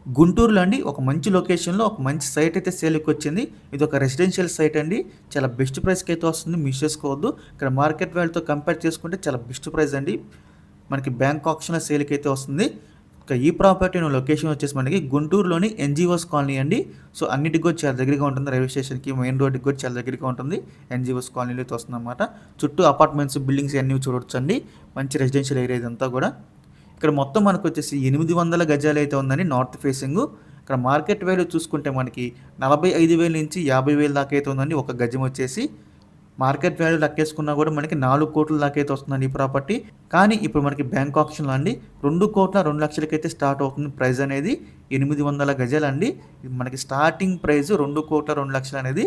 గుంటూరులో అండి ఒక మంచి లొకేషన్‌లో ఒక మంచి సైట్ అయితే సేల్‌కొచ్చింది. ఇదొక రెసిడెన్షియల్ సైట్ అండి. చాలా బెస్ట్ ప్రైస్‌కి అయితే వస్తుంది. మిస్ చేసుకోవద్దు. ఇక్కడ మార్కెట్ వాల్యూతో కంపేర్ చేసుకుంటే చాలా బెస్ట్ ప్రైస్ అండి. మనకి బ్యాంక్ ఆక్షన్‌లో సేల్‌కైతే వస్తుంది. ఇక ఈ ప్రాపర్టీ లొకేషన్ వచ్చేసి మనకి గుంటూరులోని ఎన్‌జీఓస్ కాలనీ అండి. సో అన్నిటికి కూడా చాలా దగ్గరగా ఉంటుంది. రైల్వే స్టేషన్‌కి, మెయిన్ రోడ్‌కి కూడా చాలా దగ్గరగా ఉంటుంది. ఎన్‌జీఓస్ కాలనీలో అయితే వస్తుందన్నమాట. చుట్టూ అపార్ట్మెంట్స్, బిల్డింగ్స్ అన్నీ చూడొచ్చండి. మంచి రెసిడెన్షియల్ ఏరియా ఇదంతా కూడా. ఇక్కడ మొత్తం మనకొచ్చేసి 800 గజాలు అయితే ఉందండి నార్త్ ఫేసింగు. ఇక్కడ మార్కెట్ వాల్యూ చూసుకుంటే మనకి 45,000 నుంచి 50,000 దాకా అయితే ఉందండి ఒక గజం వచ్చేసి. మార్కెట్ వాల్యూ లెక్కేసుకున్నా కూడా మనకి 4 కోట్ల దాకా అయితే వస్తుందండి ఈ ప్రాపర్టీ. కానీ ఇప్పుడు మనకి బ్యాంక్ ఆక్షన్‌లో అండి 2,02,00,000 అయితే స్టార్ట్ అవుతుంది ప్రైస్ అనేది. 800 గజాలండి. మనకి స్టార్టింగ్ ప్రైస్ 2,02,00,000 అనేది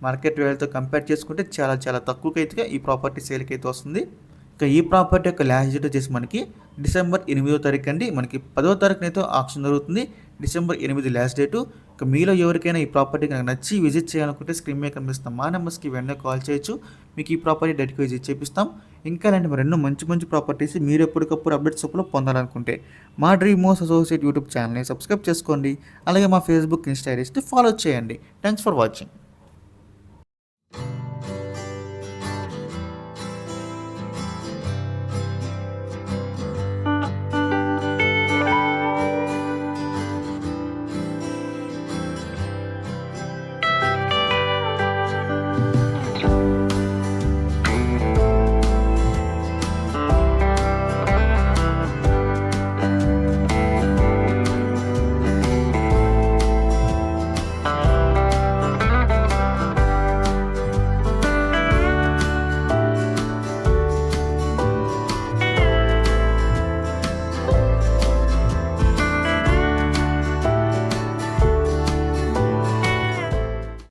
మార్కెట్ వాల్యూతో కంపేర్ చేసుకుంటే చాలా చాలా తక్కువకైతే ఈ ప్రాపర్టీ సేల్‌కైతే వస్తుంది. ఇక ఈ ప్రాపర్టీ యొక్క లాస్ట్ డేట్ వచ్చేసి మనకి డిసెంబర్ 8వ తారీఖు అండి. మనకి 10వ తారీఖునైతే ఆక్షన్ జరుగుతుంది. December 8 last date. ఇక మీలో ఎవరికైనా ఈ ప్రాపర్టీ కనుక నచ్చి విజిట్ చేయాలనుకుంటే స్క్రీన్ మీద కనిపిస్తాం మా నెంబర్స్కి వెంటనే కాల్ చేయొచ్చు. మీకు ఈ ప్రాపర్టీ డైరెక్ట్‌గా విజిట్ చేపిస్తాం. ఇంకా ఇలాంటి మరెన్నో మంచి మంచి ప్రాపర్టీస్ మీరు ఎప్పటికప్పుడు అప్డేట్స్ రూపంలో పొందాలనుకుంటే మా డ్రీమ్ హౌస్ అసోసియేట్ యూట్యూబ్ ఛానల్ని సబ్స్క్రైబ్ చేసుకోండి. అలాగే మా ఫేస్బుక్, ఇన్స్టా ఐడీస్ని ఫాలో చేయండి. Thanks for watching.